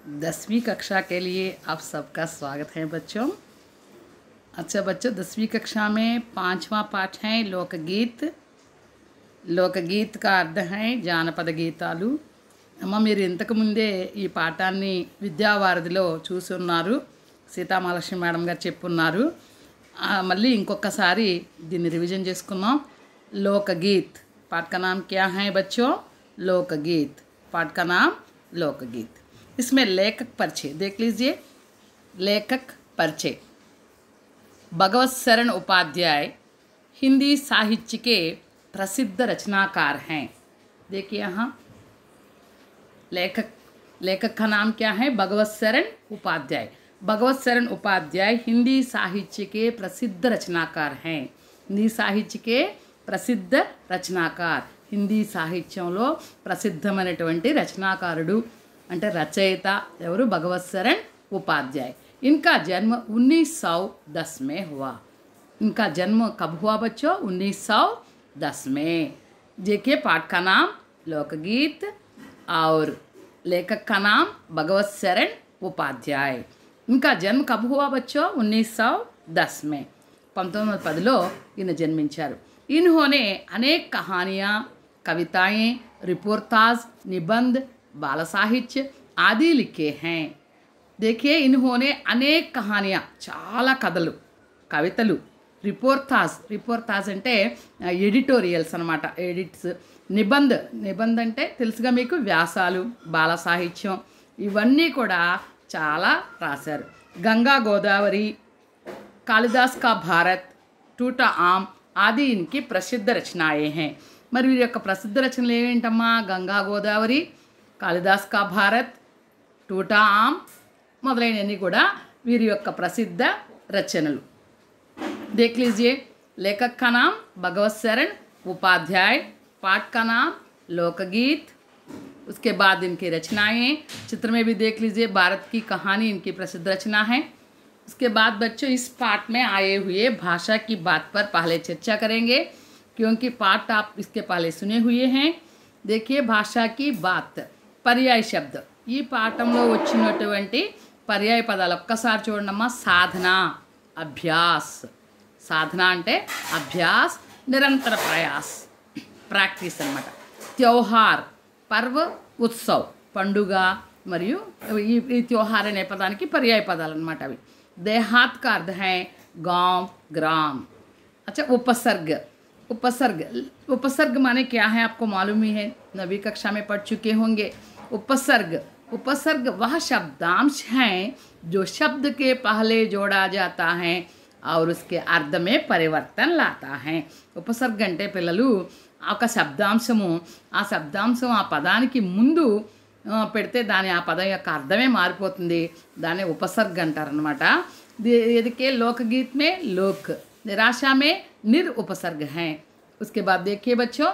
10वीं कक्षा के लिए आप सबका स्वागत है बच्चों। अच्छा बच्चों, 10वीं कक्षा में 5वां पाठ है लोकगीत। లోకగీత్ का अर्थ है జానపద గీతాలు। అమ్మ మీరు ఇంతకు ముందే ఈ పాఠాన్ని విద్యావారధిలో చూసి ఉన్నారు, సీతామహాలక్ష్మి మేడం గారు చెప్పున్నారు। మళ్ళీ ఇంకొకసారి దీన్ని రివిజన్ చేసుకుందాం। लोकगीत पाठ का नाम क्या है बच्चों? लोकगीत। पाठ का नाम लोकगीत। इसमें लेखक परिचय देख लीजिए। लेखक परिचय। भगवत शरण उपाध्याय हिंदी साहित्य के प्रसिद्ध रचनाकार हैं। देखिए यहाँ लेखक का नाम क्या है? भगवत शरण उपाध्याय। भगवत शरण उपाध्याय हिंदी साहित्य के प्रसिद्ध रचनाकार हैं। हिंदी साहित्य के प्रसिद्ध रचनाकार। हिंदी సాహిత్యంలో ప్రసిద్ధమైనటువంటి రచనాకారుడు అంటే రచయిత ఎవరు? భగవత్ శరణ్ उपाध्याय। इनका जन्म 1910 में हुआ। इनका जन्म कब हुआ बच्चों? 1910 में। देखिए पाठ का नाम लोकगीत और लेखक का नाम भगवत शरण उपाध्याय। इनका जन्म कब हुआ बच्चों? 1910 में। 1910లో ఈయన జన్మించారు। इन्होंने अनेक कहानियाँ, कविताएं, रिपोर्टाज, निबंध, बाल साहित्य आदि लिखे हैं। देखिए इन्होंने अनेक कहानियाँ, చాలా కథలు, కవితలు, రిపోర్టాజ్ అంటే ఎడిటోరియల్స్ అన్నమాట, ఎడిట్స్, నిబంధ అంటే తెలుసుగా మీకు, వ్యాసాలు, బాల సాహిత్యం, ఇవన్నీ కూడా చాలా రాశారు। గంగా గోదావరి, कालिदास का भारत, टूटा आम आदि इनकी प्रसिद्ध रचनाएं हैं। మరి వీరి యొక్క ప్రసిద్ధ రచనలు ఏంటమ్మా? గంగా గోదావరి, కాళిదాస్ కా భారత్, టూటా ఆమ్ మొదలైనవన్నీ కూడా వీరి యొక్క ప్రసిద్ధ రచనలు। देख लीजिए। लेखक का नाम भगवत शरण उपाध्याय। पाठ का नाम लोकगीत। उसके बाद इनकी रचनाएं चित्र में भी देख लीजिए। भारत की कहानी इनकी प्रसिद्ध रचना है। उसके बाद बच्चों इस पाठ में आए हुए भाषा की बात पर पहले चर्चा करेंगे, क्योंकि पाठ आप इसके पहले सुने हुए हैं। देखिए भाषा की बात, पर्याय शब्द, ఈ పాఠంలో వచ్చినటువంటి పర్యాయ పదాలు ఒక్కసారి చూడండమ్మా। సాధన, అభ్యాస్। సాధన అంటే అభ్యాస్, నిరంతర ప్రయాస్, ప్రాక్టీస్ అన్నమాట। త్యోహార్, పర్వ, ఉత్సవ్, పండుగ మరియు ఈ త్యోహార్ అనే పదానికి పర్యాయ పదాలు అన్నమాట అవి। देहात का अर्थ है गांव, ग्राम। अच्छा उपसर्ग माने क्या है? आपको मालूम ही है, 9वीं कक्षा में पढ़ चुके होंगे। उपसर्ग वह शब्दांश है जो शब्द के पहले जोड़ा जाता है और उसके अर्थ में परिवर्तन लाता है। उपसर्ग అంటే పిల్లలు ఒక శబ్దాంశము, ఆ శబ్దాంశం ఆ పదానికి ముందు పెడితే దాని ఆ పదం యొక్క అర్థమే మారిపోతుంది, దాన్ని ఉపసర్గ అంటారనమాట। इसके लोकगीत में लोक, निराशा में निर उपसर्ग हैं। उसके बाद देखिए बच्चों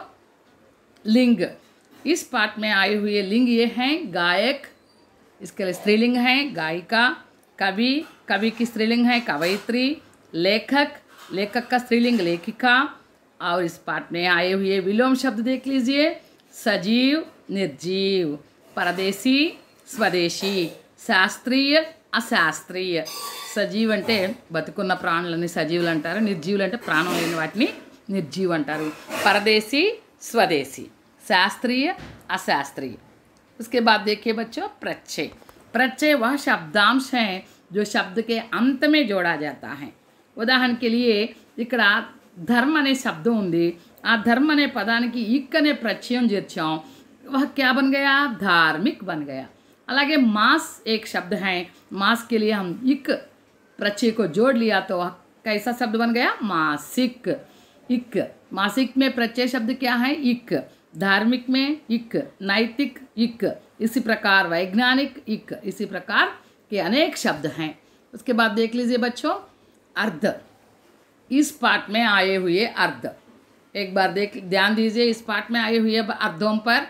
लिंग। इस पाठ में आए हुए लिंग ये हैं गायक, इसके लिए स्त्रीलिंग है गायिका, कवि, कवि की स्त्रीलिंग है कवयित्री, लेखक, लेखक का स्त्रीलिंग लेखिका। और इस पाठ में आए हुए विलोम शब्द देख लीजिए। सजीव, निर्जीव, परदेशी, स्वदेशी, శాస్త్రీయ, అశాస్త్రీయ। సజీవ్ అంటే బతుకున్న ప్రాణులని సజీవులు అంటారు, నిర్జీవులు అంటే ప్రాణం లేని వాటిని నిర్జీవు అంటారు। పరదేశీ, స్వదేశీ, शास्त्रीय, अशास्त्रीय। उसके बाद देखिए बच्चों प्रत्यय। प्रत्यय वह शब्दांश है जो शब्द के अंत में जोड़ा जाता है। उदाहरण के लिए ఇక్కడ ధర్మ అనే శబ్దం ఉంది, ఆ ధర్మ అనే పదానికి ఇక్ అనే ప్రత్యయం చేర్చాం, वह क्या बन गया? धार्मिक बन गया। అలాగే मास एक शब्द है, मास के लिए हम इक प्रत्यय को जोड़ लिया तो वह कैसा शब्द बन गया? मासिक। इक, मासिक में प्रत्यय शब्द क्या है? इक। धार्मिक में इक, नैतिक इक, इसी प्रकार वैज्ञानिक इक, इसी प्रकार के अनेक शब्द हैं। उसके बाद देख लीजिए बच्चों अर्थ। इस पाठ में आए हुए अर्थ एक बार ध्यान दीजिए। इस पाठ में आए हुए अर्थों पर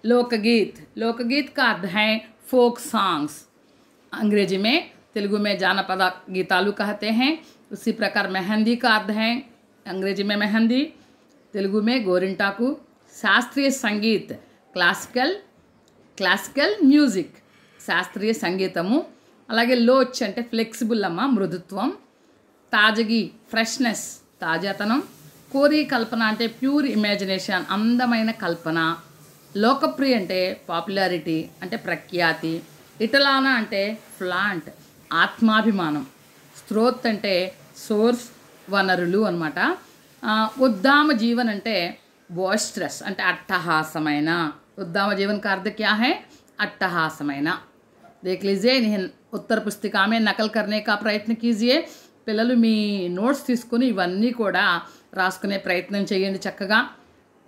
लोकगीत, लोकगीत का अर्थ है फोक सॉन्ग्स। अंग्रेजी में, तेलुगु में जानपद गीतालु कहते हैं। उसी प्रकार मेहंदी का अर्थ है, अंग्रेजी में मेहंदी, तेलुगु में गोरिंटाकू। शास्त्रीय संगीत, क्लासिकल म्यूजिक। శాస్త్రీయ సంగీతము. అలాగే లోచ్ అంటే ఫ్లెక్సిబుల్ అమ్మ, మృదుత్వం. తాజగి ఫ్రెష్నెస్, తాజాతనం. కోరి కల్పన అంటే ప్యూర్ ఇమాజినేషన్, అందమైన కల్పన. లోకప్రియ అంటే పాపులారిటీ అంటే ప్రఖ్యాతి. ఇటలానా అంటే ఫ్లాంట్, ఆత్మాభిమానం. స్త్రోత్ అంటే సోర్స్, వనరులు అనమాట. ఉద్దామ జీవన్ అంటే బోస్ట్రస్ అంటే అట్టహాసమైన. उद्दाम जीवन का अर्थ क्या है? अट्टहासమైన. देख लीजिए, उत्तर पुस्तिका में नकल करने का प्रयत्न कीजिए. పిల్లలు మీ నోట్స్ తీసుకుని ఇవన్నీ కూడా రాసుకునే ప్రయత్నం చేయండి చక్కగా.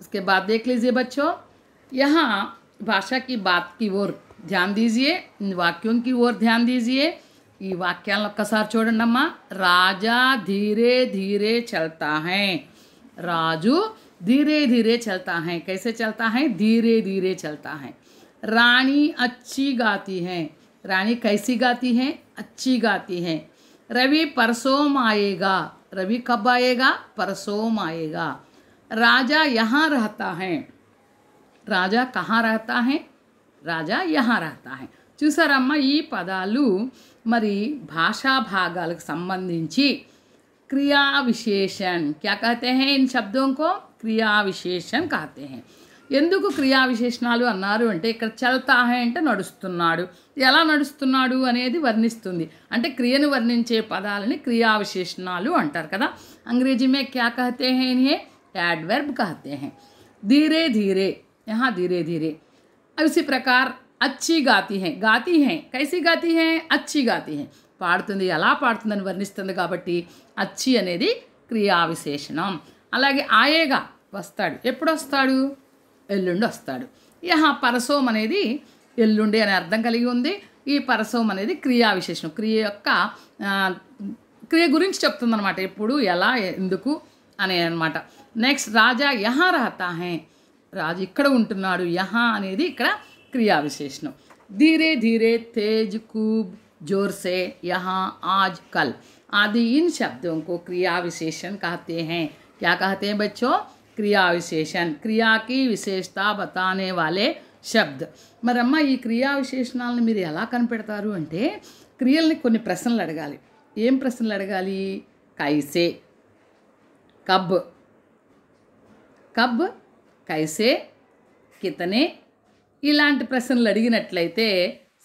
उसके बाद देख लीजिए बच्चों, यहाँ भाषा की बात की ओर ध्यान दीजिए, इन वाक्यों की ओर ध्यान दीजिए. ఈ వాక్యాలను ఒక్కసారి చూడండి అమ్మా. రాజా ధీరే ధీరే చల్తా హై. రాజు धीरे धीरे चलता है. कैसे चलता है? धीरे धीरे चलता है. रानी अच्छी गाती है. रानी कैसी गाती है? अच्छी गाती है. रवि परसों आएगा. रवि कब आएगा? परसों आएगा. राजा यहाँ रहता है. राजा कहाँ रहता है? राजा यहाँ रहता है. చూసారమ్మా, ఈ పదాలు మరి భాషా భాగాలకు సంబంధించి क्रिया विशेषण क्या कहते हैं? इन शब्दों को क्रिया विशेषण कहते हैं. ఎందుకు క్రియా విశేషణాలు అన్నారు అంటే, ఇక్కడ చల్తా హై అంటే నడుస్తున్నాడు, ఎలా నడుస్తున్నాడు అనేది వర్ణిస్తుంది. అంటే క్రియను వర్ణించే పదాలని క్రియా విశేషణాలు అంటారు కదా. अंग्रेजी में क्या कहते हैं? इन्हें एडवर्ब कहते हैं. धीरे धीरे, यहाँ धीरे धीरे. इसी प्रकार अच्छी गाती हैं. गाती हैं कैसी गाती हैं? अच्छी गाती हैं, పాడుతుంది, ఎలా పాడుతుందని వర్ణిస్తుంది కాబట్టి అచ్చి అనేది క్రియా విశేషణం. అలాగే ఆయేగా వస్తాడు, ఎప్పుడు వస్తాడు? ఎల్లుండి వస్తాడు. యహా పరసోం అనేది ఎల్లుండి అనే అర్థం కలిగి ఉంది. ఈ పరసోం అనేది క్రియా విశేషణం, క్రియ యొక్క క్రియ గురించి చెప్తుంది అనమాట, ఎప్పుడు, ఎలా, ఎందుకు అనే అనమాట. నెక్స్ట్ రాజా యహా రహతా హై. రాజు ఇక్కడ ఉంటున్నాడు. యహా అనేది ఇక్కడ క్రియా విశేషణం. ధీరే ధీరే, తేజ్, కూబ్, जोर से, यहाँ, आज, कल आदि इन शब्दों को क्रिया विशेषण कहते हैं. क्या कहते हैं बच्चों? क्रिया विशेषण, क्रिया की विशेषता बताने वाले शब्द. మరమ్మ ఈ క్రియా విశేషణాలను మీరు ఎలా కనిపెడతారు అంటే, క్రియల్ని కొన్ని ప్రశ్నలు అడగాలి. ఏం ప్రశ్నలు అడగాలి? కైసే, కబ్, కబ్, కైసే, కితనే, ఇలాంటి ప్రశ్నలు అడిగినట్లయితే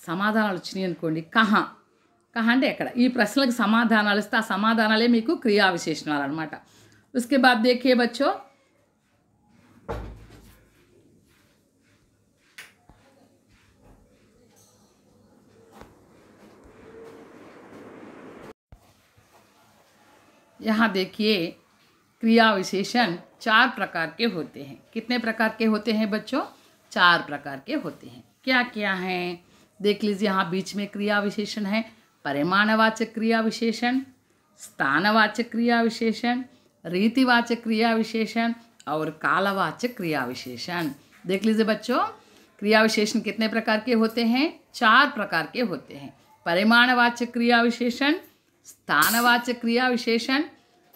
సమాధానాలు వచ్చినాయి అనుకోండి. కహా, కహా అంటే ఎక్కడ, ఈ ప్రశ్నలకు సమాధానాలు ఇస్తే ఆ సమాధానాలే మీకు క్రియా విశేషణాలు అనమాట. उसके बाद देखिए बच्चों, यहाँ देखिए क्रिया विशेषण 4 प्रकार के होते हैं. कितने प्रकार के होते हैं बच्चों? 4 प्रकार के होते हैं. क्या क्या हैं? देख लीजिए, यहाँ बीच में क्रिया विशेषण है. परिमाणवाचक क्रिया विशेषण, स्थानवाचक क्रिया विशेषण, रीतिवाचक क्रिया विशेषण और कालवाचक क्रिया विशेषण. देख लीजिए बच्चों, क्रिया विशेषण कितने प्रकार के होते हैं? 4 प्रकार के होते हैं. परिमाणवाचक क्रिया विशेषण, स्थानवाचक क्रिया विशेषण,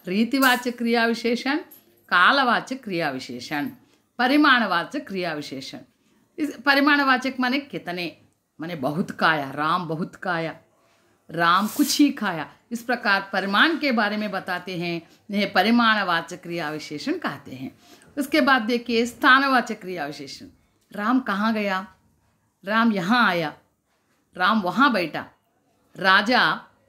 रीतिवाचक क्रिया विशेषण, कालवाचक क्रिया विशेषण. परिमाणवाचक क्रिया विशेषण, इस परिमाणवाचक माने कितने, माने बहुत खाया, राम बहुत खाया, राम कुछ ही खाया. इस प्रकार परिमाण के बारे में बताते हैं, यह परिमाणवाचक क्रिया विशेषण कहते हैं. उसके बाद देखिए स्थानवाचक क्रिया विशेषण. राम कहाँ गया? राम यहाँ आया, राम वहाँ बैठा, राजा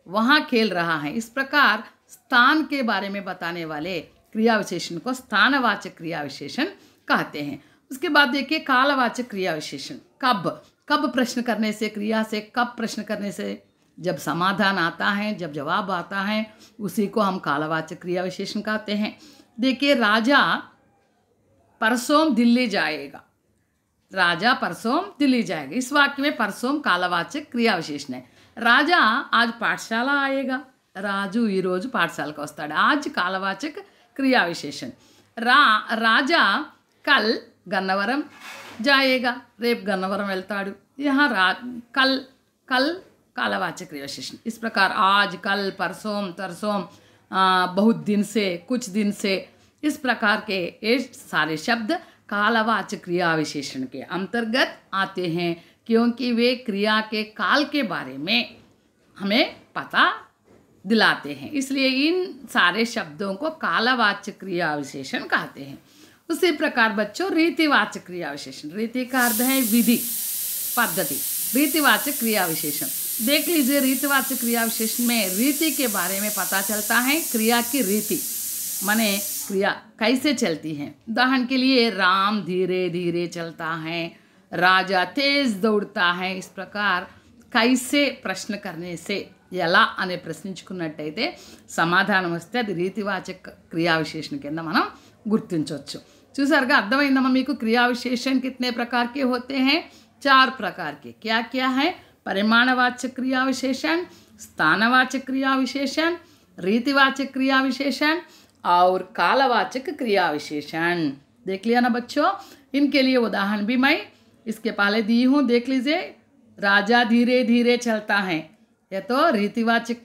वहाँ खेल रहा है. इस प्रकार स्थान के बारे में बताने वाले क्रिया विशेषण को स्थानवाचक क्रिया विशेषण कहते हैं. उसके बाद देखिए कालवाचक क्रिया विशेषण. कब, कब प्रश्न करने से, क्रिया से कब प्रश्न करने से जब समाधान आता है, जब जवाब आता है, उसी को हम कालवाचक क्रिया विशेषण कहते हैं. देखिए राजा परसों दिल्ली जाएगा, राजा परसों दिल्ली जाएगा. इस वाक्य में परसों कालवाचक क्रिया विशेषण है. राजा आज पाठशाला आएगा, राजू ఈ రోజు పాఠశాలకు వస్తాడు. आज कालवाचक क्रिया विशेषण. राजा कल गन्नवरम जाएगा, రేపు गन्नवरम వెళ్తాడు. यहाँ कल, कल कालवाचक क्रिया विशेषण. इस प्रकार आज, कल, परसों, तरसों, बहुत दिन से, कुछ दिन से, इस प्रकार के ये सारे शब्द कालवाचक क्रिया विशेषण के अंतर्गत आते हैं. क्योंकि वे क्रिया के काल के बारे में हमें पता दिलाते हैं, इसलिए इन सारे शब्दों को कालवाचक क्रिया विशेषण कहते हैं। उसी प्रकार बच्चों रीतिवाचक क्रिया विशेषण, रीति का अर्थ है विधि पद्धति, रीतिवाचक क्रिया विशेषण देख लीजिए। रीतिवाचक क्रिया विशेषण में रीति के बारे में पता चलता है, क्रिया की रीति माने क्रिया कैसे चलती है। उदाहरण के लिए राम धीरे धीरे चलता है, राजा तेज दौड़ता है। इस प्रकार कैसे प्रश्न करने से ఎలా అనే ప్రశ్నించుకున్నట్టయితే సమాధానం వస్తే అది రీతివాచక క్రియా విశేషణ కింద మనం గుర్తించవచ్చు। చూసారుగా, అర్థమైందమ్మా మీకు? क्रिया विशेषण कितने प्रकार के होते हैं? 4 प्रकार के। क्या क्या है? परिमाणवाचक क्रिया विशेषण, स्थानवाचक क्रिया विशेषण, रीतिवाचक क्रिया विशेषण और कालवाचक क्रिया विशेषण। देख लिया ना बच्चों? इनके लिए उदाहरण भी मैं इसके पहले दी हूँ, देख लीजिए। राजा धीरे धीरे चलता है, यह तो रीतिवाचक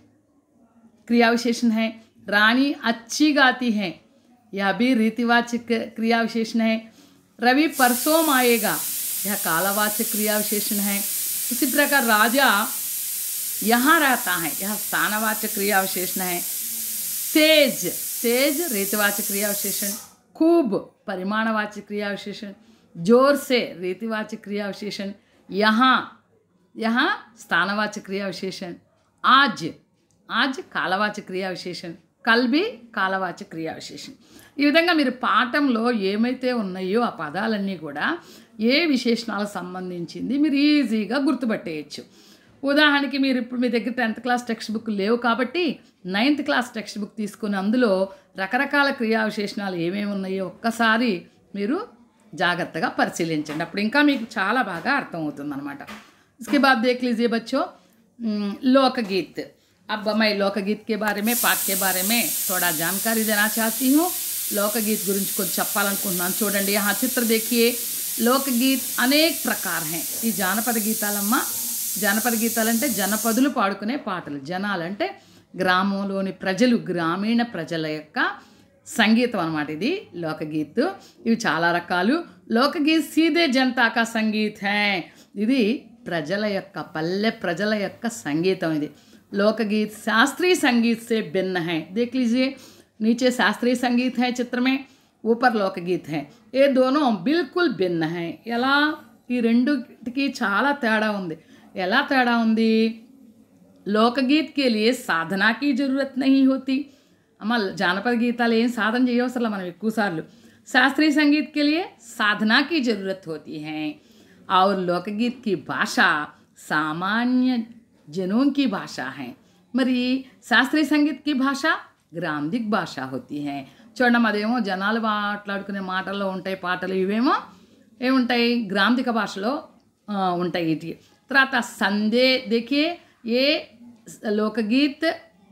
क्रिया विशेषण है। रानी अच्छी गाती है, यह भी रीतिवाचक क्रिया विशेषण है। रवि परसों आएगा, यह कालवाचक क्रिया विशेषण है। इसी प्रकार राजा यहाँ रहता है, यह स्थानवाचक क्रिया विशेषण है। तेज तेज रीतिवाचक क्रिया विशेषण, खूब परिमाणवाचक क्रिया विशेषण, जोर से रीतिवाचक क्रिया विशेषण, यहाँ स्थानवाचक क्रिया विशेषण, आज आज కాలవాచక క్రియా విశేషణ, కల్ भी కాలవాచక క్రియా విశేషణ। ఈ విధంగా మీరు పాఠంలో ఏమైతే ఉన్నాయో ఆ పదాలన్నీ కూడా ఏ విశేషణాలకు సంబంధించింది మీరు ఈజీగా గుర్తుపట్టేయచ్చు। ఉదాహరణకి మీరు ఇప్పుడు మీ దగ్గర 10th క్లాస్ టెక్స్ట్ బుక్ లేవు కాబట్టి 9th క్లాస్ టెక్స్ట్ బుక్ తీసుకుని అందులో రకరకాల క్రియా విశేషణాలు ఏమేమి ఉన్నాయో ఒక్కసారి మీరు జాగ్రత్తగా పరిశీలించండి, అప్పుడు ఇంకా మీకు చాలా బాగా అర్థమవుతుందన్నమాట। इसके बाद देख लीजिए बच्चों लोकगीत। अब मैं लोकगीत के बारे में, पाठ के बारे में थोड़ा जानकारी देना चाहती हूँ। लोकगीत गुరించి కొంచెం చెప్పాలనుకుంటున్నాను। చూడండి, यहाँ चित्र देखिए। लोकगीत अनेक प्रकार हैं। ఈ జానపద గీతాలమ్మ, జానపద గీతాలంటే జనపదులు పాడుకునే పాటలు, జనాలంటే గ్రామంలోని ప్రజలు, గ్రామీణ ప్రజల యొక్క సంగీతం అన్నమాట ఇది లోకగీత్। ఇవి చాలా రకాలు। లోకగీత్ సీదే జనతా కా సంగీత్ హై, ఇది ప్రజల యొక్క, పల్లె ప్రజల యొక్క సంగీతం ఇది। लोकगीत शास्त्रीय संगीत से भिन्न है। देख लीजिए, नीचे शास्त्रीय संगीत है चित्र में, ऊपर लोकगीत है। ये दोनों बिल्कुल भिन्न हैं। ఎలా ఈ రెండుకి చాలా తేడా ఉంది। ఎలా తేడా ఉంది? लोकगीत के लिए साधना की ज़रूरत नहीं होती। అమ్మ జానపద గీతాలు ఏం సాధన చేయవసరం మనం ఎక్కువసార్లు। शास्त्रीय संगीत के लिए साधना की ज़रूरत होती है। और लोकगीत की भाषा सामान्य जनों की भाषा है। మరి శాస్త్రీయ సంగీత్ की भाषा గ్రాంధిక భాష होती है। చూడండి, అదేమో జనాలు మాట్లాడుకునే మాటల్లో ఉంటాయి పాటలు, ఇవేమో ఏముంటాయి గ్రాంధిక భాషలో ఉంటాయి ఇటు। తర్వాత సందే देखिए, ये लोकगीत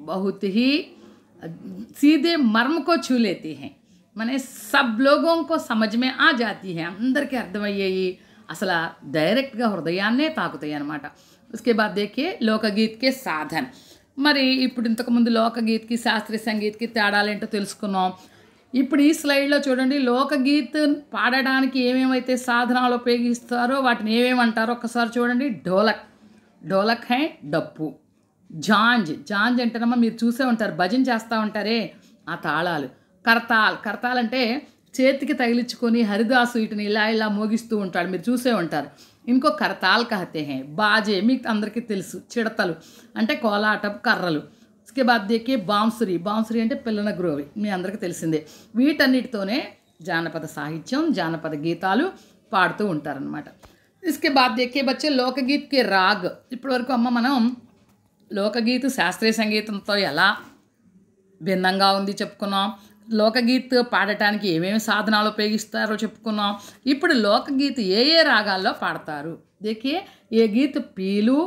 बहुत ही सीधे मर्म को छू लेती हैं, माने सब लोगों को समझ में आ जाती है, అందరికీ అర్థమయ్యేయి, అసలు డైరెక్ట్గా హృదయాన్నే తాకుతాయి అన్నమాట। उसके बाद देखिए लोकगीत के साधन। మరి ఇప్పుడు ఇంతకుముందు లోకగీత్కి శాస్త్రీయ సంగీత్కి తేడాలేంటో తెలుసుకున్నాం। ఇప్పుడు ఈ స్లైడ్లో చూడండి, లోకగీత్ పాడడానికి ఏమేమైతే సాధనాలు ఉపయోగిస్తారో వాటిని ఏమేమంటారో ఒక్కసారి చూడండి। ఢోలక్, ఢోలక్ హై డప్పు। జాంజ్, జాంజ్ అంటేనమ్మా మీరు చూసే ఉంటారు, భజన చేస్తూ ఉంటారే ఆ తాళాలు। కర్తాల్, కర్తాల్ అంటే చేతికి తగిలించుకొని హరిదాసు వీటిని ఇలా ఇలా మోగిస్తూ ఉంటాడు, మీరు చూసే ఉంటారు। ఇంకో కర్తాల్ कहते हैं। బాజే మీకు అందరికీ తెలుసు, చిడతలు అంటే కోలాటపు కర్రలు। उसके बाद देखिए బాంసురి, బాంసురి అంటే పిల్లన గ్రోవి, మీ అందరికీ తెలిసిందే। వీటన్నిటితోనే జానపద సాహిత్యం, జానపద గీతాలు పాడుతూ ఉంటారనమాట। इसके बाद देखिए बच्चे लोकगीत के राग। ఇప్పటివరకు అమ్మ మనం లోకగీత్ శాస్త్రీయ సంగీతంతో ఎలా భిన్నంగా ఉంది చెప్పుకున్నాం, లోకగీత్ పాడటానికి ఏమేమి సాధనాలు ఉపయోగిస్తారో చెప్పుకున్నాం। ఇప్పుడు లోకగీత్ ఏ ఏ రాగాల్లో పాడతారు देखिए। ఏ గీత్ పీలు,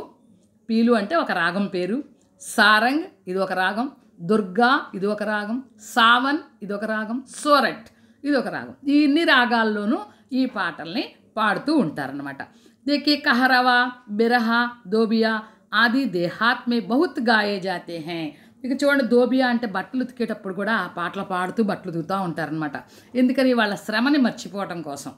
పీలు అంటే ఒక రాగం పేరు, సారంగ్ ఇది ఒక రాగం, దుర్గా ఇది ఒక రాగం, సావన్ ఇది ఒక రాగం, సోరట్ ఇది ఒక రాగం। ఈ ఇన్ని రాగాల్లోనూ ఈ పాటల్ని పాడుతూ ఉంటారన్నమాట। देखिए कहरवा, बिरहा, दोबिया आदि देहात में बहुत गाए जाते हैं। ఇక చూడండి, దోబియా అంటే బట్టలు ఉతికేటప్పుడు కూడా ఆ పాటలు పాడుతూ బట్టలు ఉతుకుతూ ఉంటారనమాట, ఎందుకని వాళ్ళ శ్రమని మర్చిపోవటం కోసం।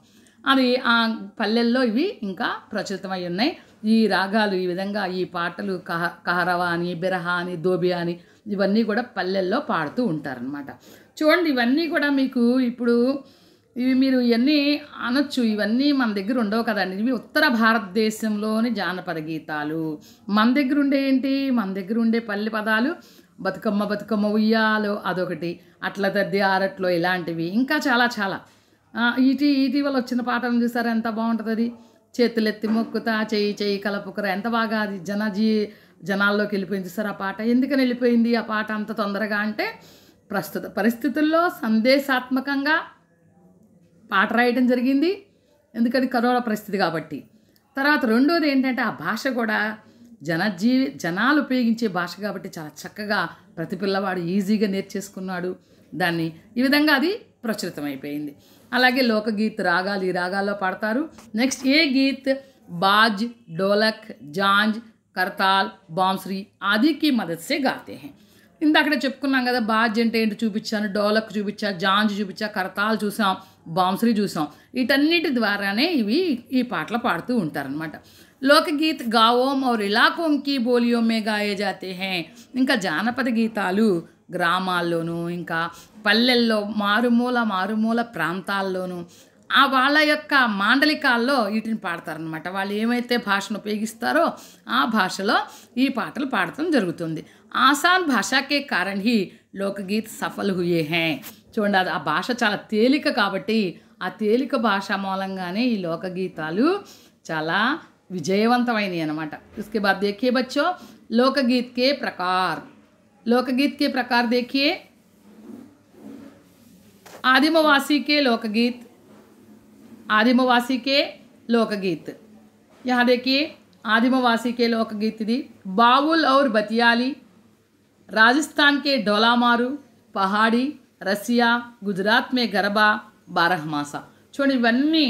అది ఆ పల్లెల్లో ఇవి ఇంకా ప్రచురితమై ఉన్నాయి. ఈ రాగాలు ఈ విధంగా ఈ పాటలు కహరవా అని, బిరహా అని, దోబియా అని ఇవన్నీ కూడా పల్లెల్లో పాడుతూ ఉంటారనమాట. చూడండి ఇవన్నీ కూడా మీకు ఇప్పుడు ఇవి మీరు ఇవన్నీ అనొచ్చు, ఇవన్నీ మన దగ్గర ఉండవు కదండి. ఇవి ఉత్తర భారతదేశంలోని జానపద గీతాలు. మన దగ్గర ఉండే ఏంటి, మన దగ్గర ఉండే పల్లె పదాలు బతుకమ్మ బతుకమ్మ ఉయ్యాలో అదొకటి, అట్ల దద్ది ఆరట్లో ఇలాంటివి ఇంకా చాలా చాలా. ఇటీవల వచ్చిన పాటలు చూసారా ఎంత బాగుంటుంది అది, చేతులెత్తి మొక్కుతా చెయ్యి చెయ్యి కలపుకురా, ఎంత బాగా అది జనాల్లోకి వెళ్ళిపోయింది చూసారు ఆ పాట. ఎందుకని వెళ్ళిపోయింది ఆ పాట అంత తొందరగా అంటే ప్రస్తుత పరిస్థితుల్లో సందేశాత్మకంగా పాట రాయటం జరిగింది, ఎందుకని కరోనా పరిస్థితి కాబట్టి. తర్వాత రెండోది ఏంటంటే ఆ భాష కూడా జనాలు ఉపయోగించే భాష కాబట్టి చాలా చక్కగా ప్రతి పిల్లవాడు ఈజీగా నేర్చేసుకున్నాడు దాన్ని. ఈ విధంగా అది ప్రచురితమైపోయింది. అలాగే లోకగీత్ రాగాలు, ఈ రాగాల్లో పాడతారు. నెక్స్ట్ ఏ గీత్ బాజ్, డోలక్, జాంజ్, करताल, बांसुरी आदि की मदद से गाते हैं. ఇందాకడే చెప్పుకున్నాం కదా, బాజ్ అంటే ఏంటి చూపించాను, డోలక్ చూపించా, జాంజ్ చూపించా, కరతాల్ చూసాం, బాంసురీ చూసాం. వీటన్నిటి ద్వారానే ఈ పాటలు పాడుతూ ఉంటారనమాట. లోకగీత్ గావోం और इलाकों की बोलियों में गाए जाते हैं. ఇంకా జానపద గీతాలు గ్రామాల్లోనూ ఇంకా పల్లెల్లో మారుమూల ప్రాంతాల్లోనూ వాళ్ళ యొక్క మాండలికాల్లో వీటిని పాడతారనమాట. వాళ్ళు ఏమైతే భాషను ఉపయోగిస్తారో ఆ భాషలో ఈ పాటలు పాడటం జరుగుతుంది. ఆసాన్ భాషకే కారణ్ హీ లోకగీత్ సఫల్ హుయే హే. చూడండి ఆ భాష చాలా తేలిక కాబట్టి ఆ తేలిక భాష మూలంగానే ఈ లోకగీతాలు చాలా విజయవంతమైనవి అనమాట. इसके बाद देखिए बच्चों लोकगीत के प्रकार देखिए. आदिमवासी के लोकगीत यहाँ देखिए. आदिमवासी के लोकगीत दी बाउल और बतियाली, राजस्थान के ढोलामारू, पहाड़ी, रसिया, गुजरात में गरबा, बारहमासा. చూడండి ఇవన్నీ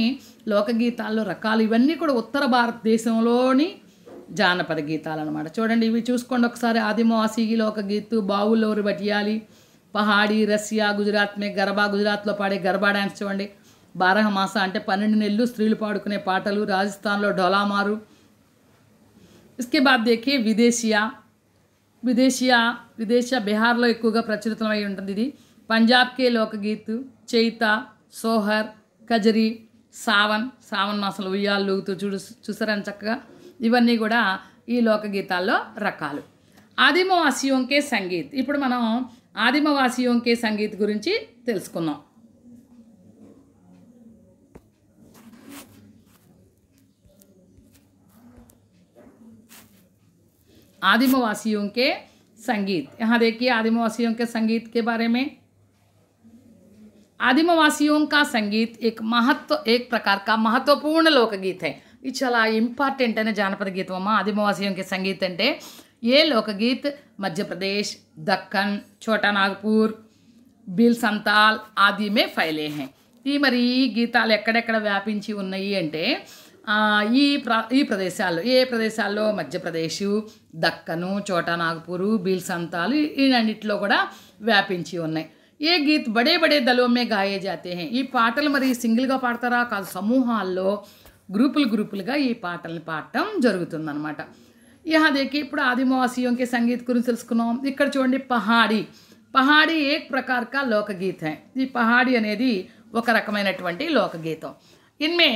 లోకగీతాల్లో రకాలు. ఇవన్నీ కూడా ఉత్తర భారతదేశంలోని జానపద గీతాలు అనమాట. చూడండి ఇవి చూసుకోండి ఒకసారి. ఆదిమవాసి లోకగీత్, బావుల్ और బటియాలి, పహాడీ, రసియా, గుజరాత్ మే గరబా, గుజరాత్లో పాడే గరబా డ్యాన్స్ చూడండి. బారహమాస అంటే 12 నెలలు స్త్రీలు పాడుకునే పాటలు. రాజస్థాన్లో ఢోలామారు. इसके बाद देखिए విదేశీయా బీహార్లో ఎక్కువగా ప్రచురితమై ఉంటుంది ఇది. పంజాబ్కే లోకగీత్, చైత, సోహర్, కజరీ, సావన్ మాసంలో ఉయ్యాలు చూసారని చక్కగా. ఇవన్నీ కూడా ఈ లోకగీతాల్లో రకాలు. ఆదిమవాసియోంకే సంగీత్. ఇప్పుడు మనం ఆదిమవాసియోంకే సంగీత్ గురించి తెలుసుకుందాం. आदिमवासियों के संगीत यहाँ देखिए. आदिमवासियों के संगीत के बारे में. आदिमवासियों का संगीत एक प्रकार का महत्वपूर्ण लोकगीत है. ఇది చాలా ఇంపార్టెంట్ అనే జానపద గీతం అమ్మ ఆదిమవాసియోं के संगीत అంటే. ये लोकगीत मध्य प्रदेश, दक्कन, छोटा नागपुर, भील संताल आदि में फैले हैं. ఈ గీతాలు ఎక్కడెక్కడ వ్యాపించి ఉన్నాయి అంటే ఈ ప్రదేశాల్లో ఏ ప్రదేశాల్లో మధ్యప్రదేశ్, దక్కను, చోటా నాగపూరు, భీల్ సంతాలు ఈయన్నిటిలో కూడా వ్యాపించి ఉన్నాయి. ఏ గీత్ బడే దలోమే గాయే జాతే హే. ఈ పాటలు సింగిల్గా పాడతారా కాదు, సమూహాల్లో గ్రూపులుగా ఈ పాటల్ని పాడటం జరుగుతుందన్నమాట. యహా దేకి. ఇప్పుడు ఆదిమవాసియోं के సంగీత్ గురించి తెలుసుకున్నాం. ఇక్కడ చూడండి పహాడీ ఏక్ ప్రకార్ కా లోకగీత్ హై. ఈ పహాడీ అనేది ఒక రకమైనటువంటి లోకగీతం. ఇన్మే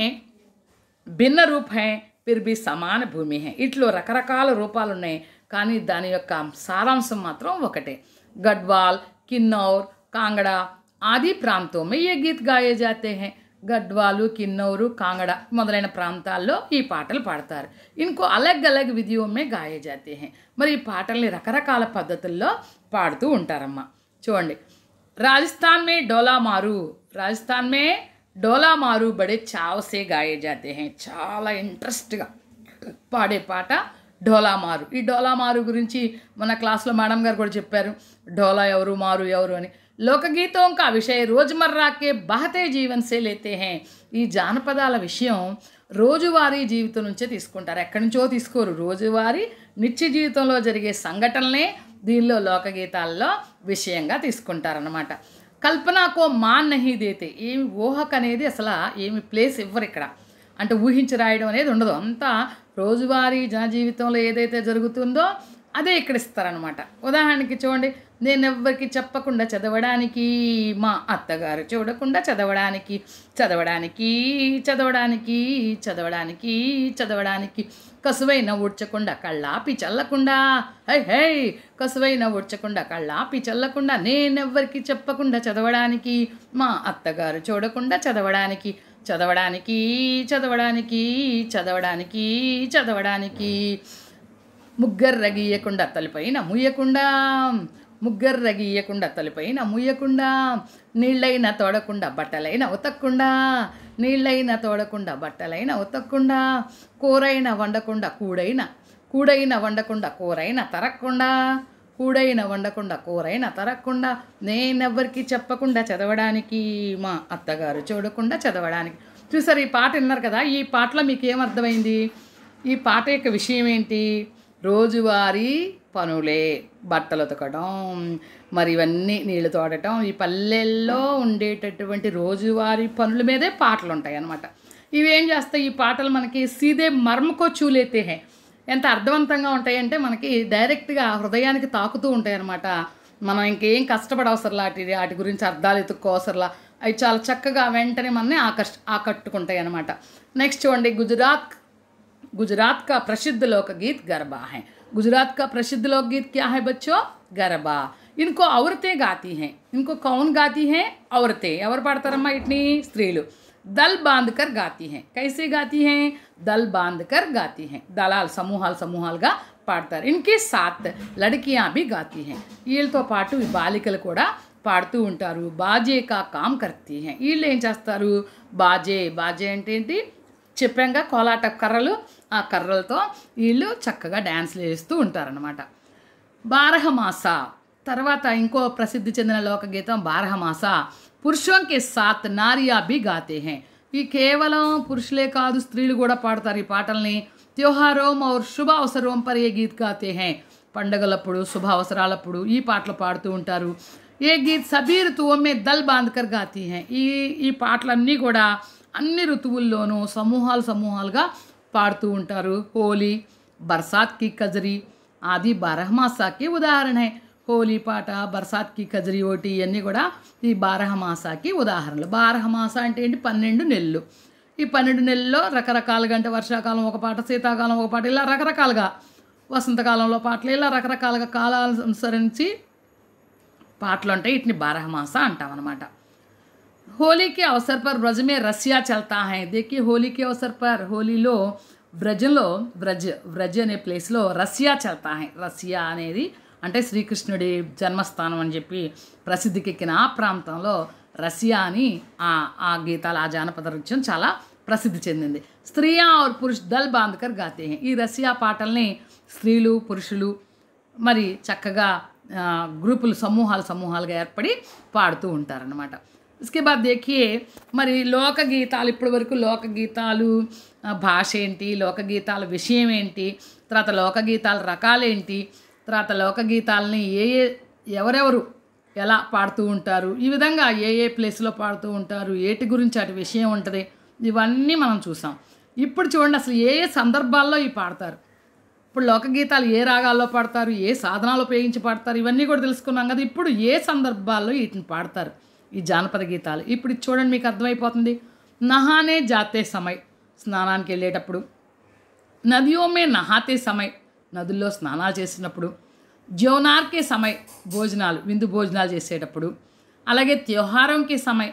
భిన్న రూప్ హై ఫిర్ భీ సమాన భూమి హై. ఇట్లో రకరకాల రూపాలు ఉన్నాయి కానీ దాని యొక్క సారాంశం మాత్రం ఒకటే. గడ్వాల్, కిన్నౌర్, కాంగడా ఆది ప్రాంతం మే ఏ గీత్ గాయే జాతే హై. గడ్వాలు, కిన్నౌరు, కాంగడా మొదలైన ప్రాంతాల్లో ఈ పాటలు పాడతారు. ఇన్కో అలగ్ విధియో మే గాయే జాతే హై. మరి ఈ పాటల్ని రకరకాల పద్ధతుల్లో పాడుతూ ఉంటారమ్మా. చూడండి రాజస్థాన్ మే డోలామారు బడే చావ్ సే గాయే జాతే హై. చాలా ఇంట్రెస్ట్గా పాడే పాట డోలామారు. ఈ డోలామారు గురించి మన క్లాస్లో మేడం గారు కూడా చెప్పారు. డోలా ఎవరు, మారు ఎవరు అని. లోకగీతం కా విషయ రోజుమర్రా కే బహతే జీవన్ సే లేతే హై. ఈ జానపదాల విషయం రోజువారీ జీవితం నుంచే తీసుకుంటారు, ఎక్కడి నుంచో తీసుకోరు. రోజువారీ నిత్య జీవితంలో జరిగే సంఘటనలే దీనిలో లోకగీతాల్లో విషయంగా తీసుకుంటారన్నమాట. కల్పనకో మాన్ నహీ దేతే, ఏమి ఊహకనేది అసలు ఏమి ప్లేస్ ఇవ్వరు ఇక్కడ. అంటే ఊహించి రాయడం అనేది ఉండదు. అంతా రోజువారీ జనజీవితంలో ఏదైతే జరుగుతుందో అదే ఇక్కడ ఇస్తారనమాట. ఉదాహరణకి చూడండి, నేను ఎవ్వరికి చెప్పకుండా చదవడానికి, మా అత్తగారు చూడకుండా చదవడానికి, చదవడానికి చదవడానికి చదవడానికి చదవడానికి, కసువైన ఊడ్చకుండా కళ్ళాపి చల్లకుండా, హై హై కసువైన ఊడ్చకుండా కళ్ళాపి చల్లకుండా, నేనెవ్వరికి చెప్పకుండా చదవడానికి, మా అత్తగారు చూడకుండా చదవడానికి, చదవడానికి చదవడానికి చదవడానికి చదవడానికి, ముగ్గర్ర గీయకుండా తలిపైన ముయ్యకుండా, ముగ్గర్ర గీయకుండా తలిపైన ముయ్యకుండా, నీళ్ళైనా తోడకుండా బట్టలైన ఉతక్కుండా, నీళ్ళైనా తోడకుండా బట్టలైన ఉతక్కుండా, కూరైన వండకుండా కూడైన వండకుండా కూరైన తరక్కుండా, కూడైన వండకుండా కూరైన తరక్కుండా, నేనెవ్వరికి చెప్పకుండా చదవడానికి, మా అత్తగారు చూడకుండా చదవడానికి. చూసారు ఈ పాట విన్నారు కదా. ఈ పాటలో మీకు ఏమర్థమైంది? ఈ పాట యొక్క విషయం ఏంటి? రోజువారీ పనులే, బట్టలు ఉతకడం, మరి ఇవన్నీ నీళ్లు తోడటం, ఈ పల్లెల్లో ఉండేటటువంటి రోజువారీ పనుల మీదే పాటలు ఉంటాయి అన్నమాట. ఇవేం చేస్తాయి ఈ పాటలు? మనకి సీదే మర్మకో చూలేతే హే, ఎంత అర్థవంతంగా ఉంటాయంటే మనకి డైరెక్ట్గా హృదయానికి తాకుతూ ఉంటాయి అన్నమాట. మనం ఇంకేం కష్టపడవసరలా, వాటి గురించి అర్థాలు ఎత్తుక్కోవసరలా, అవి చాలా చక్కగా వెంటనే మనని ఆకట్టుకుంటాయి అన్నమాట. నెక్స్ట్ చూడండి, गुजरात का प्रसिद्ध लोकगीत गरबा है। गुजरात का प्रसिद्ध लोकगीत क्या है बच्चों? गरबा। इनको औरतें गाती हैं। इनको कौन गाती हैं? औरतें। ఎవరు పాడతారమ్మా ఇట్ని? స్త్రీలు. दल बांध कर गाती हैं। कैसे गाती हैं? दल बांध कर गाती हैं। దళాలు సమూహాలుగా పాడతారు. इनके साथ लड़कियां भी गाती हैं। వీళ్ళతో పాటు ఈ బాలికలు కూడా పాడుతూ ఉంటారు. బాజే కా కామ్ కర్తీ हैं। వీళ్ళు ఏం చేస్తారు? బాజే అంటే ఏంటి? చెప్పాంగా, కోలాట కర్రలు. ఆ కర్రలతో వీళ్ళు చక్కగా డ్యాన్స్లు వేస్తూ ఉంటారనమాట. బారహమాస తర్వాత ఇంకో ప్రసిద్ధి చెందిన లోకగీతం బారహమాస. పురుషోం కే సాత్ నారియా భీ గాతే హై. ఈ కేవలం పురుషులే కాదు, స్త్రీలు కూడా పాడతారు ఈ పాటల్ని. త్యోహారోం ఔర్ శుభ అవసరోం పర్ ఏ గీత్ గాతే హై. పండగలప్పుడు, శుభ అవసరాలప్పుడు ఈ పాటలు పాడుతూ ఉంటారు. ఏ గీత్ సభీ ఋతువుం మే దల్ బాంధ్కర్ గాతీ హై. ఈ పాటలన్నీ కూడా అన్ని ఋతువుల్లోనూ సమూహాలుగా పాడుతూ ఉంటారు. హోలీ, బర్సాత్ కి కజరీ ఆది బారహమాసాకి ఉదాహరణ है। హోలీ పాట, బర్సాత్ కి కజరీ ఓటి ఇవన్నీ కూడా ఈ బారహమాసాకి ఉదాహరణలు. బారహమాస అంటే ఏంటి? 12 నెలలు. ఈ 12 నెలల్లో రకరకాలుగా, అంటే వర్షాకాలం ఒక పాట, శీతాకాలం ఒక పాట, ఇలా రకరకాలుగా, వసంతకాలంలో పాటలు, ఇలా రకరకాలుగా కాలాలను అనుసరించి పాటలు ఉంటాయి. వీటిని బారహమాస అంటాం అన్నమాట. होली के अवसर पर ब्रज में रसिया चलता है। देखिए होली के अवसर पर होलीलो ब्रज अने प्लेसलो रसिया चलता है। रसिया అనేది అంటే శ్రీకృష్ణుడి జన్మస్థానం అని చెప్పి ప్రసిద్ధికెక్కిన ఆ ప్రాంతంలో రసియా అని ఆ గీతాలు, ఆ జానపద నృత్యం చాలా ప్రసిద్ధి చెందింది. స్త్రీయా और पुरुष दल बांधकर गाते हैं। ఈ రసియా పాటల్ని స్త్రీలు, పురుషులు మరి చక్కగా గ్రూపులు, సమూహాలుగా ఏర్పడి పాడుతూ ఉంటారన్నమాట. इसके बाद देखिए మరి లోకగీతాలు, ఇప్పటి వరకు లోకగీతాలు భాష ఏంటి, లోకగీతాల విషయం ఏంటి, తర్వాత లోకగీతాల రకాలేంటి, తర్వాత లోకగీతాలని ఎవరెవరు ఎలా పాడుతూ ఉంటారు, ఈ విధంగా ఏ ప్లేస్లో పాడుతూ ఉంటారు, ఏటి గురించి అటు విషయం ఉంటుంది, ఇవన్నీ మనం చూసాం. ఇప్పుడు చూడండి అసలు ఏ సందర్భాల్లో ఈ పాడతారు. ఇప్పుడు లోకగీతాలు ఏ రాగాల్లో పాడతారు, ఏ సాధనాలు ఉపయోగించి పాడతారు, ఇవన్నీ కూడా తెలుసుకున్నాం కదా. ఇప్పుడు ఏ సందర్భాల్లో వీటిని పాడతారు ఈ జానపద గీతాలు. ఇప్పుడు చూడండి మీకు అర్థమైపోతుంది. నహానే జాతే సమయ్, స్నానానికి వెళ్ళేటప్పుడు. నదియోమే నహాతే సమయ్, నదుల్లో స్నానాలు చేసినప్పుడు. జ్యోనార్కే సమయ్, భోజనాలు, విందు భోజనాలు చేసేటప్పుడు. అలాగే త్యోహారంకే సమయ్,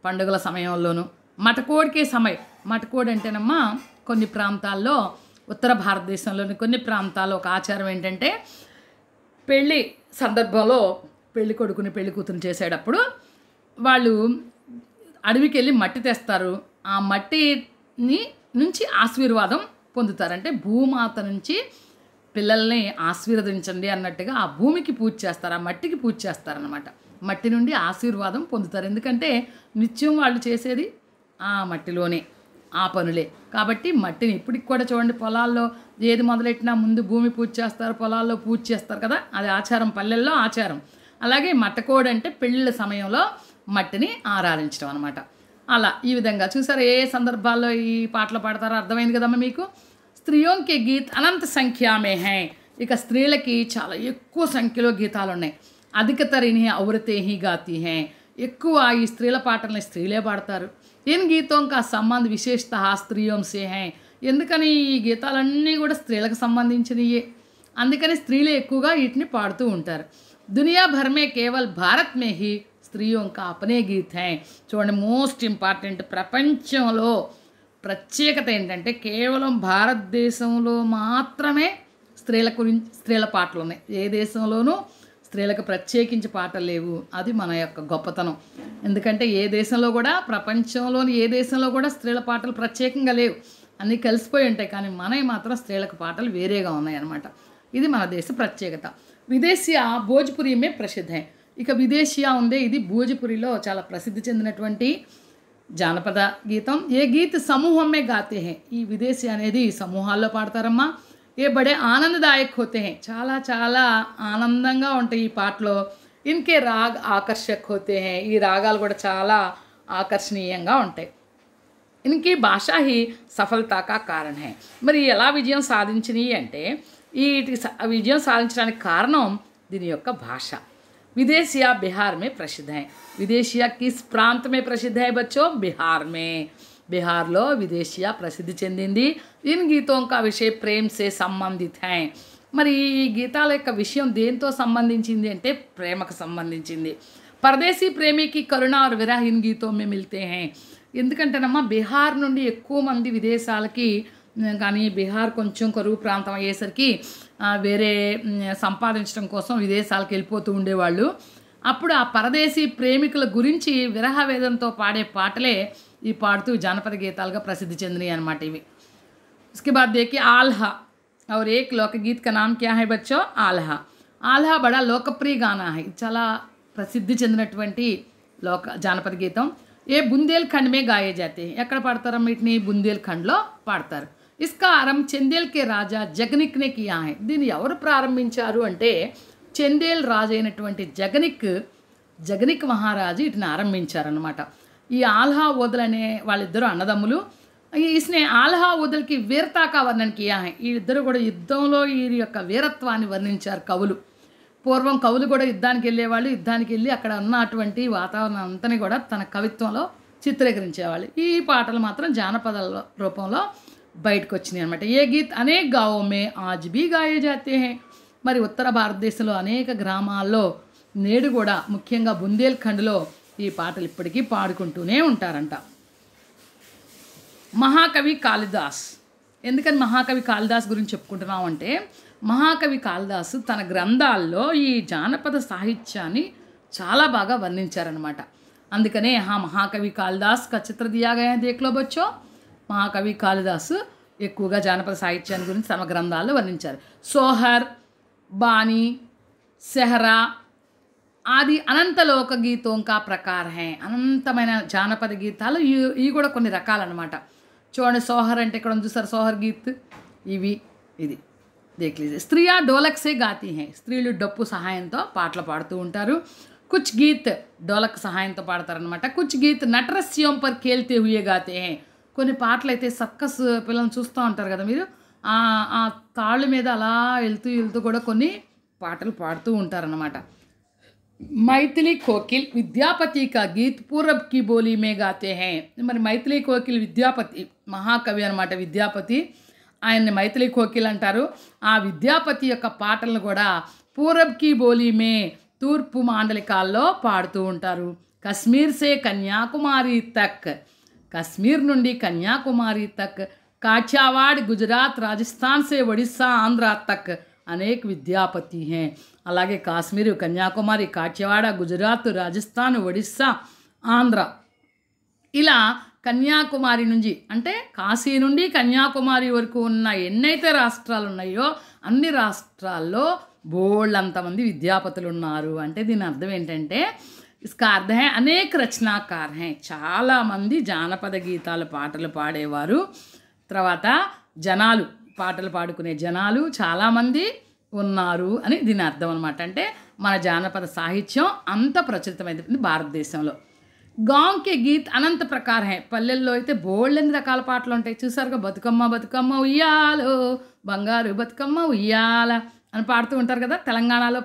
పండుగల సమయంలోను. మటకోడ్కే సమయ్, మటకోడ్ అంటేనమ్మా కొన్ని ప్రాంతాల్లో, ఉత్తర భారతదేశంలోని కొన్ని ప్రాంతాల్లో ఒక ఆచారం ఏంటంటే, పెళ్ళి సందర్భంలో పెళ్ళి కొడుకుని పెళ్ళి కూతురు చేసేటప్పుడు వాళ్ళు అడవికి వెళ్ళి మట్టి తెస్తారు. ఆ మట్టిని నుంచి ఆశీర్వాదం పొందుతారు. అంటే భూమాత నుంచి పిల్లల్ని ఆశీర్వదించండి అన్నట్టుగా ఆ భూమికి పూజ చేస్తారు, ఆ మట్టికి పూజ చేస్తారన్నమాట. మట్టి నుండి ఆశీర్వాదం పొందుతారు. ఎందుకంటే నిత్యం వాళ్ళు చేసేది ఆ మట్టిలోనే, ఆ పనులే. కాబట్టి మట్టిని ఇప్పటికి కూడా చూడండి, పొలాల్లో ఏది మొదలెట్టినా ముందు భూమి పూజ చేస్తారు, పొలాల్లో పూజ చేస్తారు కదా, అది ఆచారం, పల్లెల్లో ఆచారం. అలాగే మట్టకోడు అంటే పెళ్ళిళ్ళ సమయంలో మట్టిని ఆరాధించడం అనమాట. అలా ఈ విధంగా చూసారు ఏ సందర్భాల్లో ఈ పాటలు పాడతారో అర్థమైంది కదమ్మా మీకు. స్త్రీయోం కే గీత్ అనంత సంఖ్యా మే హై. ఇక స్త్రీలకి చాలా ఎక్కువ సంఖ్యలో గీతాలు ఉన్నాయి. అధికతర్ ఇన్హే ఔరతే హీ గాతీ హై. ఎక్కువ ఈ స్త్రీల పాటల్ని స్త్రీలే పాడతారు. ఇన్ గీతం కా సంబంధ్ విశేషత స్త్రీయోం సే హై. ఎందుకని ఈ గీతాలన్నీ కూడా స్త్రీలకు సంబంధించినయే, అందుకని స్త్రీలే ఎక్కువగా వీటిని పాడుతూ ఉంటారు. దునియా భర్ మే కేవల్ భారత్ మే హీ స్త్రీయోం కా అపనే గీత్ హై. చూడండి మోస్ట్ ఇంపార్టెంట్, ప్రపంచంలో ప్రత్యేకత ఏంటంటే కేవలం భారతదేశంలో మాత్రమే స్త్రీల పాటలు ఉన్నాయి. ఏ దేశంలోనూ స్త్రీలకు ప్రత్యేకించి పాటలు లేవు. అది మన యొక్క గొప్పతనం. ఎందుకంటే ఏ దేశంలో కూడా, ప్రపంచంలోని ఏ దేశంలో కూడా స్త్రీల పాటలు ప్రత్యేకంగా లేవు, అన్నీ కలిసిపోయి ఉంటాయి. కానీ మనవి మాత్రం స్త్రీలకు పాటలు వేరేగా ఉన్నాయి అన్నమాట. ఇది మన దేశ ప్రత్యేకత. విదేశీయ భోజ్పురి మే ప్రసిద్ధ. ఇక విదేశీయ ఉందే, ఇది భోజ్పురిలో చాలా ప్రసిద్ధి చెందినటువంటి జానపద గీతం. ఏ గీత్ సమూహం మే గాతే హై. ఈ విదేశీ అనేది సమూహాల్లో పాడతారమ్మా. ఏ బడే ఆనందదాయక్ హోతే హై. చాలా చాలా ఆనందంగా ఉంటాయి ఈ పాటలో. ఇన్కే రాగ్ ఆకర్షక్ హోతే హై. ఈ రాగాలు కూడా చాలా ఆకర్షణీయంగా ఉంటాయి. ఇన్కి భాషా హీ సఫలతా కా కారణ్ హై. మరి ఎలా విజయం సాధించినాయి అంటే, ఈ విజయం సాధించడానికి కారణం దీని యొక్క భాష. विदेशिया बिहार में प्रसिद्ध है. विदेशिया किस प्रांत में प्रसिद्ध है बच्चों? बिहार में. बिहारలో విదేశీయ ప్రసిద్ధి చెందింది. ఇన్ గీతం కా విషయ ప్రేమ్ సే సంబంధిత్ హై. మరి ఈ గీతాల యొక్క విషయం దేంతో సంబంధించింది అంటే ప్రేమకు సంబంధించింది. పరదేశీ ప్రేమికి కరుణ और विरह इन गीतों में मिलते हैं. ఎందుకంటేనమ్మా బీహార్ నుండి ఎక్కువ మంది విదేశాలకి, కానీ బీహార్ కొంచెం కరువు ప్రాంతం అయ్యేసరికి వేరే సంపాదించడం కోసం విదేశాలకు వెళ్ళిపోతూ ఉండేవాళ్ళు. అప్పుడు ఆ పరదేశీ ప్రేమికుల గురించి విరహ వేదంతో పాడే పాటలే ఈ పాడుతూ జానపద గీతాలుగా ప్రసిద్ధి చెందినాయి అన్నమాట ఇవి. उसके बाद देखिए आल्हा और एक लोकगीत का नाम क्या है बच्चों? आल्हा. आल्हा बड़ा लोकप्रिय गाना है. చాలా ప్రసిద్ధి చెందినటువంటి జానపద గీతం. ఏ బుందేల్ఖండ్ మే గాయే జాతే హై. ఎక్కడ పాడతారు వీటిని? బుందేల్ఖండ్లో పాడతారు. ఇస్కా ఆరంభ చందేల్ కే రాజా జగనిక్ నే కియా హై. దీన్ని ఎవరు ప్రారంభించారు అంటే చందేల్ రాజు అయినటువంటి జగనిక్ మహారాజు వీటిని ఆరంభించారనమాట. ఈ ఆల్హా ఓదల్ అనే వాళ్ళిద్దరూ అన్నదమ్ములు. इसने ఆల్హా ఓదల్కి వీరతా కా వర్ణన కియా హై. ఈ ఇద్దరు కూడా యుద్ధంలో వీరి యొక్క వీరత్వాన్ని వర్ణించారు కవులు. పూర్వం కవులు కూడా యుద్ధానికి వెళ్ళేవాళ్ళు. యుద్ధానికి వెళ్ళి అక్కడ ఉన్నటువంటి వాతావరణం అంతని కూడా తన కవిత్వంలో చిత్రీకరించేవాళ్ళు. ఈ పాటలు మాత్రం జానపద రూపంలో బయటకు వచ్చినాయి అనమాట. ఏ గీత్ అనేక గావో మే ఆజ్ బీ గాయే జాతే హై. మరి ఉత్తర భారతదేశంలో అనేక గ్రామాల్లో నేడు కూడా ముఖ్యంగా బుందేల్ఖండ్లో ఈ పాటలు ఇప్పటికీ పాడుకుంటూనే ఉంటారంట. మహాకవి కాళిదాస్. ఎందుకని మహాకవి కాళిదాస్ గురించి చెప్పుకుంటున్నాం అంటే, మహాకవి కాళిదాసు తన గ్రంథాల్లో ఈ జానపద సాహిత్యాన్ని చాలా బాగా వర్ణించారనమాట. అందుకనే మహాకవి కాళిదాస్ కా చిత్ర దియా గయా హై, దేఖ్ లో బచ్చో. మహాకవి కాళిదాసు ఎక్కువగా జానపద సాహిత్యాన్ని గురించి తమ గ్రంథాల్లో వర్ణించారు. సోహర్, బాణి, సెహరా ఆది అనంత లోక గీతం కా ప్రకార హై. అనంతమైన జానపద గీతాలు ఇవి కూడా కొన్ని రకాలన్నమాట. చూడండి, సోహర్ అంటే ఇక్కడ చూసారు, సోహర్ గీత్ ఇది దేఖ్ లీజియే. స్త్రియా డోలక్ సే గాతీ హై. స్త్రీలు డప్పు సహాయంతో పాటలు పాడుతూ ఉంటారు. కుచ్ గీత్ డోలక్ సహాయంతో పాడతారనమాట. కుచ్ గీత్ నటరస్యం పర్ ఖేల్తే హుయే గాతే హై. కొన్ని పాటలు అయితే సర్కస్ పిల్లల్ని చూస్తూ ఉంటారు కదా మీరు, ఆ తాళ్ళ మీద అలా వెళ్తూ కూడా కొన్ని పాటలు పాడుతూ ఉంటారన్నమాట. మైథిలి కోకిల్ విద్యాపతి కా గీత్ పూరబ్ కి బోలీ మే గాతే హై. మరి మైథిలి కోకిల్ విద్యాపతి మహాకవి అనమాట. విద్యాపతి, ఆయన్ని మైథిలి కోకిల్ అంటారు. ఆ విద్యాపతి యొక్క పాటలను కూడా పూరబ్ కి బోలీ మే తూర్పు మాండలికాల్లో పాడుతూ ఉంటారు. కశ్మీర్ సే కన్యాకుమారి తక్. కశ్మీర్ నుండి కన్యాకుమారి తక్, కాఠియావాడ్, గుజరాత్, రాజస్థాన్ సే ఒడిస్సా, ఆంధ్ర తక్ అనేక విద్యాపతి హై. అలాగే కాశ్మీరు, కన్యాకుమారి, కాఠియావాడ, గుజరాత్, రాజస్థాన్, ఒడిస్సా, ఆంధ్ర, ఇలా కన్యాకుమారి నుంచి అంటే కాశీ నుండి కన్యాకుమారి వరకు ఉన్న ఎన్నైతే రాష్ట్రాలు ఉన్నాయో అన్ని రాష్ట్రాల్లో బోళ్ళంతమంది విద్యాపతులు ఉన్నారు. అంటే దీని అర్థం ఏంటంటే, इसका अर्थ है అనేక రచనాకార్ హై. చాలామంది జానపద గీతాలు పాటలు పాడేవారు, తర్వాత జనాలు పాటలు పాడుకునే జనాలు చాలామంది ఉన్నారు అని దీని అర్థం అనమాట. అంటే మన జానపద సాహిత్యం అంత ప్రచురితమైంది భారతదేశంలో. గాంవ్ కే గీత్ అనంత ప్రకార్ హై. పల్లెల్లో అయితే బోల్డన్ని రకాల పాటలు ఉంటాయి. చూసారుగా, బతుకమ్మ బతుకమ్మ ఉయ్యాలో, బంగారు బతుకమ్మ ఉయ్యాల అని పాడుతూ ఉంటారు కదా. తెలంగాణలో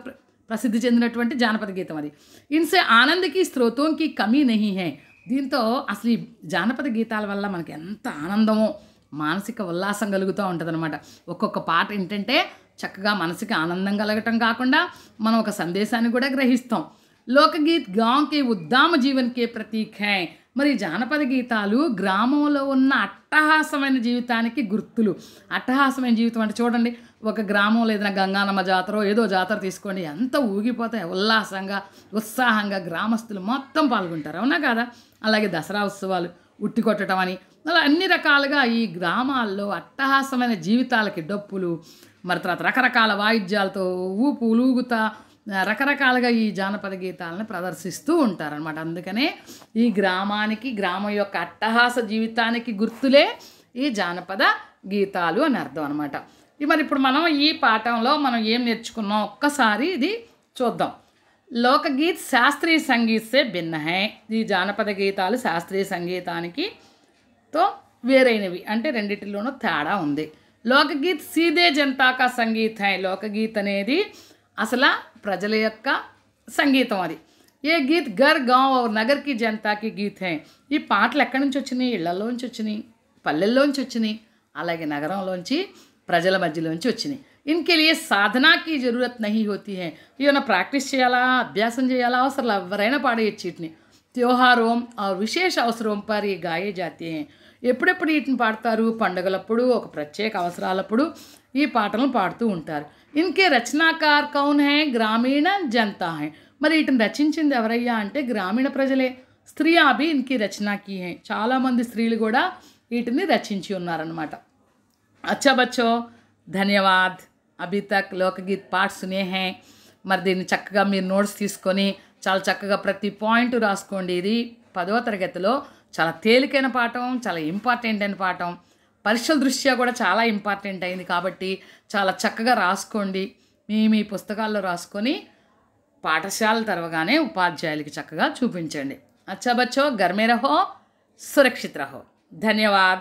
ప్రసిద్ధి చెందినటువంటి జానపద గీతం అది. ఇన్సే ఆనందకి స్రోతోంకి కమీ నహీ హై. దీంతో అసలు ఈ జానపద గీతాల వల్ల మనకి ఎంత ఆనందమో, మానసిక ఉల్లాసం కలుగుతూ ఉంటుందన్నమాట. ఒక్కొక్క పాట ఏంటంటే చక్కగా మనసుకి ఆనందం కలగటం కాకుండా మనం ఒక సందేశాన్ని కూడా గ్రహిస్తాం. లోకగీత్ గాంవ్ కే ఉద్దామ జీవన్ కే ప్రతీక్ హై. మరి జానపద గీతాలు గ్రామంలో ఉన్న అట్టహాసమైన జీవితానికి గుర్తులు. అట్టహాసమైన జీవితం అంటే చూడండి, ఒక గ్రామంలో ఏదైనా గంగానమ్మ జాతర ఏదో జాతర తీసుకోండి, ఎంత ఊగిపోతాయి, ఉల్లాసంగా ఉత్సాహంగా గ్రామస్తులు మొత్తం పాల్గొంటారు, అవునా కాదా. అలాగే దసరా ఉత్సవాలు, ఉట్టి కొట్టడం అని, అలా అన్ని రకాలుగా ఈ గ్రామాల్లో అట్టహాసమైన జీవితాలకి డప్పులు, మరి తర్వాత రకరకాల వాయిద్యాలతో ఊగుతా రకరకాలుగా ఈ జానపద గీతాలను ప్రదర్శిస్తూ ఉంటారనమాట. అందుకనే ఈ గ్రామానికి, గ్రామం యొక్క అట్టహాస జీవితానికి గుర్తులే ఈ జానపద గీతాలు అని అర్థం అనమాట. మరి ఇప్పుడు మనం ఈ పాఠంలో మనం ఏం నేర్చుకున్నాం ఒక్కసారి ఇది చూద్దాం. లోకగీత్ శాస్త్రీయ సంగీత్ సే భిన్న హై. ఈ జానపద గీతాలు శాస్త్రీయ సంగీతానికి తో వేరైనవి, అంటే రెండిటిలోనూ తేడా ఉంది. లోకగీత్ సీదే జనతాకా సంగీత్ హై. లోకగీత్ అనేది అసలు ప్రజల యొక్క సంగీతం అది. ఏ గీత్ గర్ గాంవ్ और నగర్ కి జనతాకి గీత్ హై. ఈ పాటలు ఎక్కడి నుంచి వచ్చినాయి? ఇళ్లలోంచి వచ్చినాయి, పల్లెల్లోంచి వచ్చినాయి, అలాగే నగరంలోంచి ప్రజల మధ్యలోంచి వచ్చినాయి. ఇన్కే లియే సాధనాకి జరూరత్ నహీ హోతీ హై. ఏమైనా ప్రాక్టీస్ చేయాలా, అభ్యాసం చేయాలా అవసరం, ఎవరైనా పాడేయచ్చు వీటిని. త్యోహారోం और విశేష అవసరం పర్ ఈ గాయే జాతే హై. ఎప్పుడెప్పుడు వీటిని పాడతారు? పండుగలప్పుడు, ఒక ప్రత్యేక అవసరాలప్పుడు ఈ పాటలను పాడుతూ ఉంటారు. ఇన్కే రచనాకార్ కౌన్ హై? గ్రామీణ జనతా హై. మరి వీటిని రచించింది ఎవరయ్యా అంటే గ్రామీణ ప్రజలే. స్త్రియా భీ ఇన్కి రచనాకి హై. చాలామంది స్త్రీలు కూడా వీటిని రచించి ఉన్నారనమాట. అచ్చా బచ్చో, ధన్యవాద్. అభీ తక్ లోకగీత్ పాఠ్ సునే హై. మరి దీన్ని చక్కగా మీరు నోట్స్ తీసుకొని చాలా చక్కగా ప్రతి పాయింట్ రాసుకోండి. ఇది 10వ తరగతిలో చాలా తేలికైన పాఠం, చాలా ఇంపార్టెంట్ అయిన పాఠం, పరీక్షల దృష్ట్యా కూడా చాలా ఇంపార్టెంట్ అయింది కాబట్టి చాలా చక్కగా రాసుకోండి. మీ పుస్తకాల్లో రాసుకొని పాఠశాల తరవగానే ఉపాధ్యాయులకి చక్కగా చూపించండి. అచ్చా బచ్చో, घर में रहो, सुरक्षित रहो. धन्यवाद.